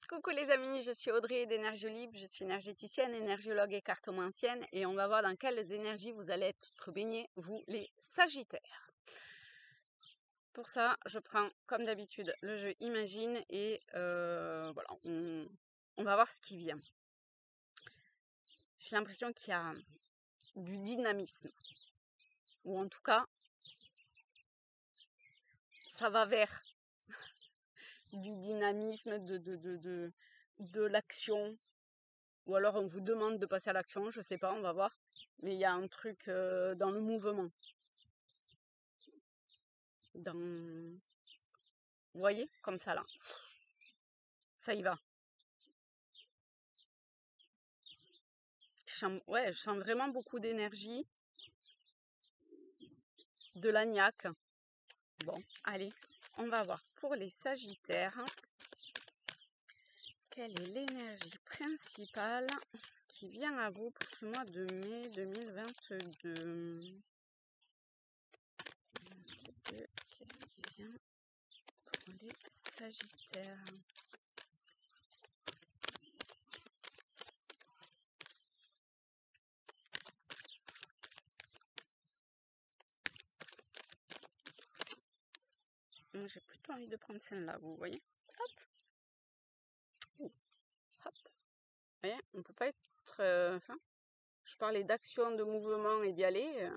Coucou les amis, je suis Audrey d'Énergie Libre, je suis énergéticienne, énergiologue et cartomancienne et on va voir dans quelles énergies vous allez être baignés, vous les Sagittaires. Pour ça, je prends comme d'habitude le jeu Imagine et voilà, on va voir ce qui vient. J'ai l'impression qu'il y a du dynamisme, ou en tout cas, ça va vers du dynamisme, de l'action. Ou alors on vous demande de passer à l'action, je sais pas, on va voir. Mais il y a un truc dans le mouvement. Vous voyez, comme ça là. Ça y va. Ouais, je sens vraiment beaucoup d'énergie. De l'agnac. Bon, allez, on va voir pour les Sagittaires. Quelle est l'énergie principale qui vient à vous pour ce mois de mai 2022? Qu'est-ce qui vient pour les Sagittaires? J'ai plutôt envie de prendre celle-là, vous voyez. Hop. Ouh. Hop. Vous voyez, on ne peut pas être... je parlais d'action, de mouvement et d'y aller.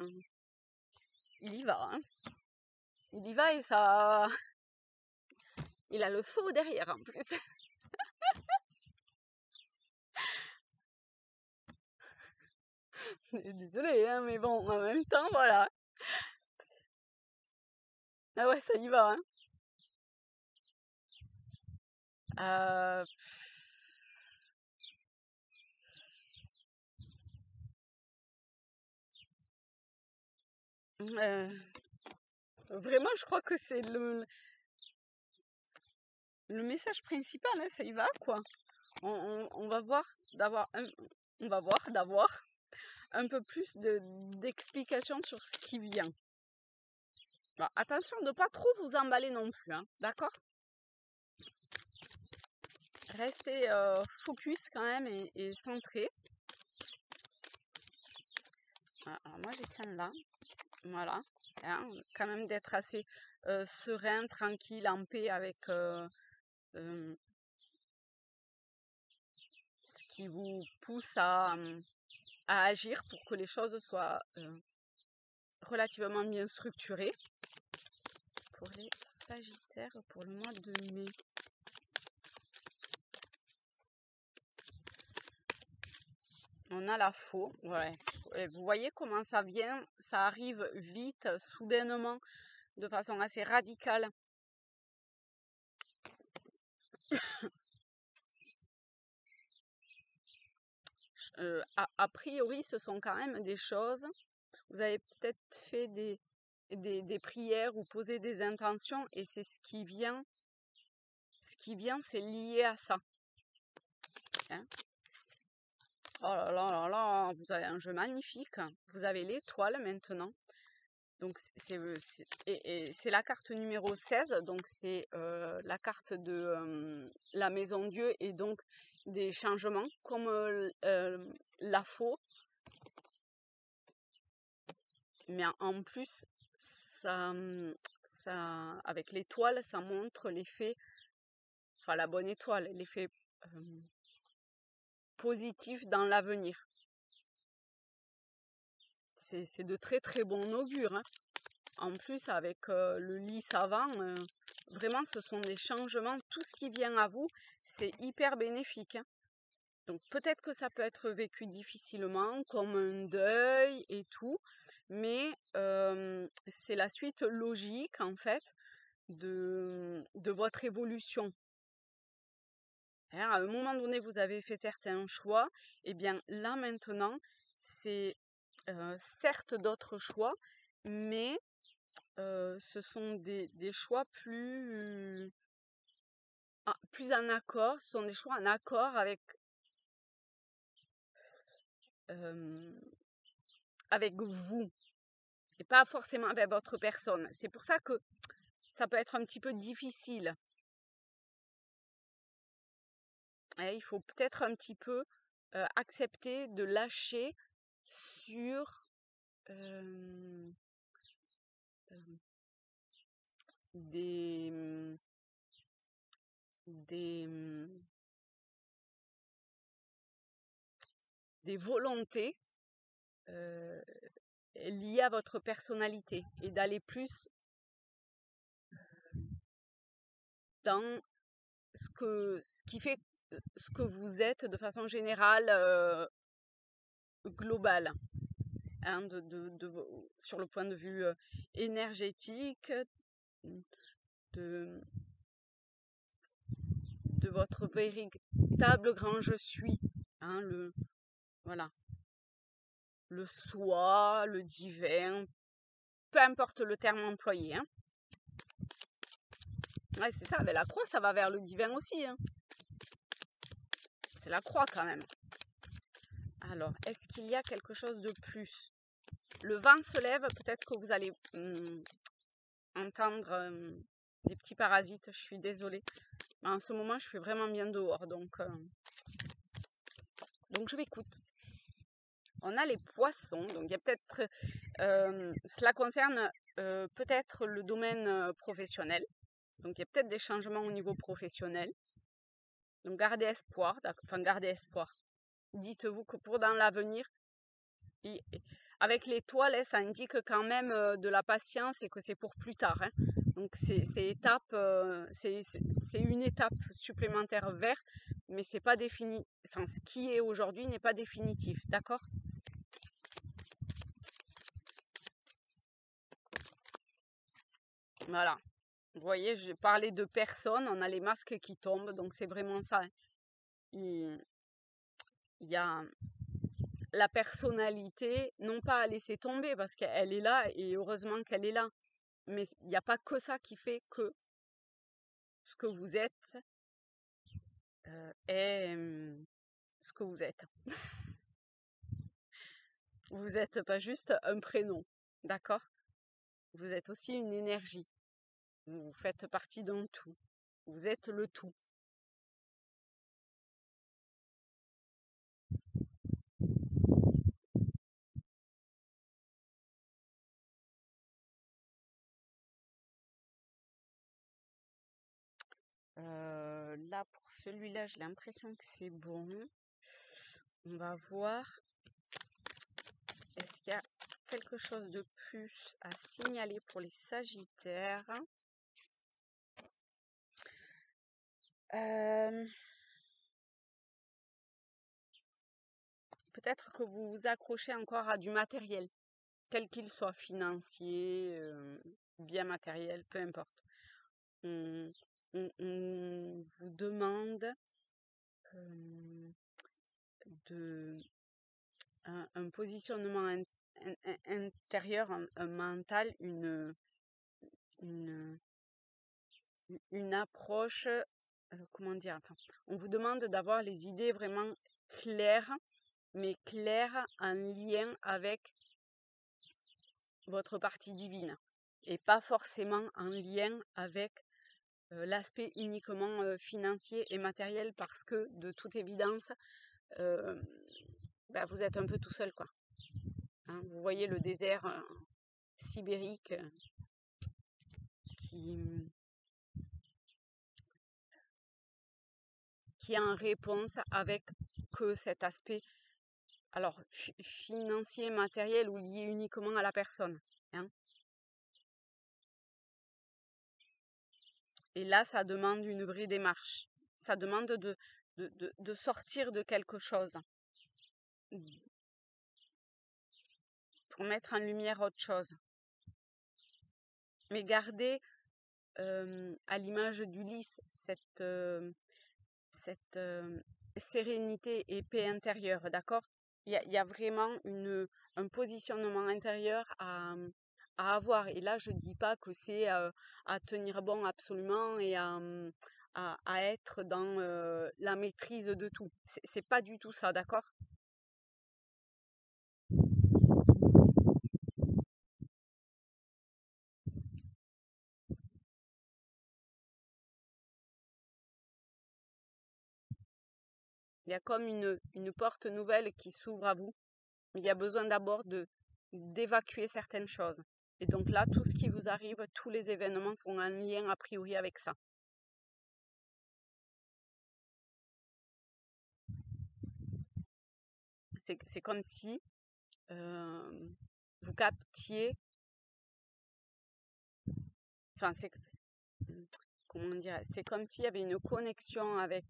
Il y va. Hein. Il y va et ça... Il a le feu derrière en plus. Désolée, hein, mais bon, en même temps, voilà. Ah ouais, ça y va. Hein. Euh... Vraiment, je crois que c'est le message principal, hein, ça y va, quoi. On va voir d'avoir un peu plus d'explications sur ce qui vient. Bon, attention de ne pas trop vous emballer non plus, hein, d'accord? Restez focus quand même et centré. Alors moi j'ai celle-là, voilà, hein, quand même d'être assez serein, tranquille, en paix avec ce qui vous pousse à agir pour que les choses soient relativement bien structurées. Pour les Sagittaires, pour le mois de mai. On a la faux, ouais. Et vous voyez comment ça vient, ça arrive vite, soudainement, de façon assez radicale. A priori, ce sont quand même des choses. Vous avez peut-être fait des prières ou posé des intentions et c'est ce qui vient. Ce qui vient, c'est lié à ça. Hein? Oh là là là là, vous avez un jeu magnifique. Vous avez l'étoile maintenant. Donc c'est la carte numéro 16. Donc c'est la carte de la maison Dieu et donc des changements comme la faux. Mais en plus, ça, avec l'étoile, ça montre l'effet, enfin la bonne étoile, l'effet positif dans l'avenir. C'est de très très bon augure. Hein. En plus, avec le lit savant, vraiment, ce sont des changements. Tout ce qui vient à vous, c'est hyper bénéfique. Hein. Donc peut-être que ça peut être vécu difficilement, comme un deuil et tout, mais c'est la suite logique, en fait, de votre évolution. À un moment donné, vous avez fait certains choix, et bien là maintenant, c'est certes d'autres choix, mais ce sont des choix plus en accord, ce sont des choix en accord avec vous, et pas forcément avec votre personne. C'est pour ça que ça peut être un petit peu difficile. il faut peut-être un petit peu accepter de lâcher sur euh, des, des, des volontés liées à votre personnalité et d'aller plus dans ce qui fait ce que vous êtes de façon générale, globale, hein, sur le point de vue énergétique, de, de votre véritable grand je suis, hein, voilà, le soi, le divin, peu importe le terme employé, hein. Ouais, c'est ça, avec la croix, ça va vers le divin aussi, hein. C'est la croix quand même. Alors, est-ce qu'il y a quelque chose de plus? Le vent se lève, peut-être que vous allez entendre des petits parasites, je suis désolée. Mais en ce moment, je suis vraiment bien dehors, donc je m'écoute. On a les poissons, donc il y a peut-être, cela concerne peut-être le domaine professionnel, donc il y a peut-être des changements au niveau professionnel. Donc gardez espoir, enfin gardez espoir. Dites-vous que pour dans l'avenir, avec l'étoile, ça indique quand même de la patience et que c'est pour plus tard, hein. Donc c'est une étape supplémentaire vers, mais c'est pas défini. Enfin, ce qui est aujourd'hui n'est pas définitif, d'accord? Voilà. Vous voyez, j'ai parlé de personnes, on a les masques qui tombent, donc c'est vraiment ça, hein. Il y a la personnalité, non pas à laisser tomber, parce qu'elle est là, et heureusement qu'elle est là. Mais il n'y a pas que ça qui fait que ce que vous êtes est ce que vous êtes. Vous n'êtes pas juste un prénom, d'accord? Vous êtes aussi une énergie. Vous faites partie d'un tout. Vous êtes le tout. Là, pour celui-là, j'ai l'impression que c'est bon. On va voir. Est-ce qu'il y a quelque chose de plus à signaler pour les Sagittaires? Peut-être que vous vous accrochez encore à du matériel, quel qu'il soit, financier, bien matériel, peu importe. On vous demande un positionnement intérieur, un mental, une approche, comment dire, enfin, on vous demande d'avoir les idées vraiment claires, mais claires en lien avec votre partie divine et pas forcément en lien avec l'aspect uniquement financier et matériel, parce que de toute évidence, vous êtes un peu tout seul, quoi. Hein, vous voyez le désert sibérique qui est en réponse avec que cet aspect, alors financier, matériel ou lié uniquement à la personne, hein. Et là, ça demande une vraie démarche. Ça demande de sortir de quelque chose pour mettre en lumière autre chose. Mais gardez à l'image d'Ulysse cette sérénité et paix intérieure, d'accord? Il y a vraiment un positionnement intérieur à avoir. Et là, je ne dis pas que c'est à tenir bon absolument et à être dans la maîtrise de tout. C'est pas du tout ça, d'accord? Il y a comme une porte nouvelle qui s'ouvre à vous. Mais il y a besoin d'abord d'évacuer certaines choses. Et donc là, tout ce qui vous arrive, tous les événements sont en lien a priori avec ça. C'est comme si vous captiez, enfin comment dire, c'est comme s'il y avait une connexion avec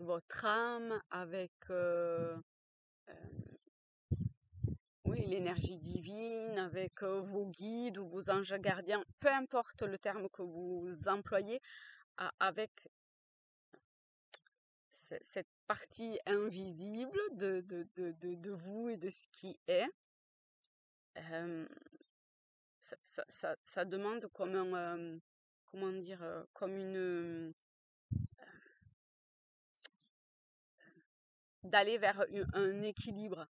votre âme, avec oui, l'énergie divine, avec vos guides ou vos anges gardiens, peu importe le terme que vous employez, avec cette partie invisible de vous et de ce qui est. Ça demande comme un, comment dire, comme d'aller vers un équilibre.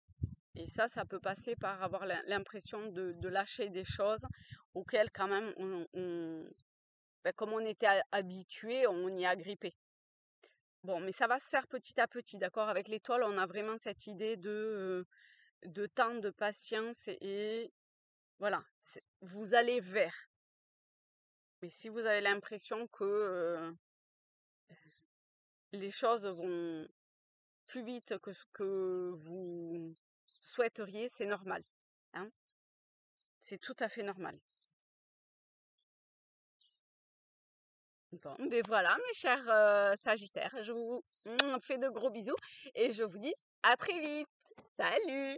Et ça peut passer par avoir l'impression de lâcher des choses auxquelles quand même, comme on était habitué, on y a grippé. Bon, mais ça va se faire petit à petit, d'accord? Avec l'étoile, on a vraiment cette idée de temps, de patience et voilà, vous allez vers. Mais si vous avez l'impression que les choses vont plus vite que ce que vous souhaiteriez, c'est normal, hein. C'est tout à fait normal. Bon, ben voilà, mes chers Sagittaires, je vous fais de gros bisous et je vous dis à très vite. Salut!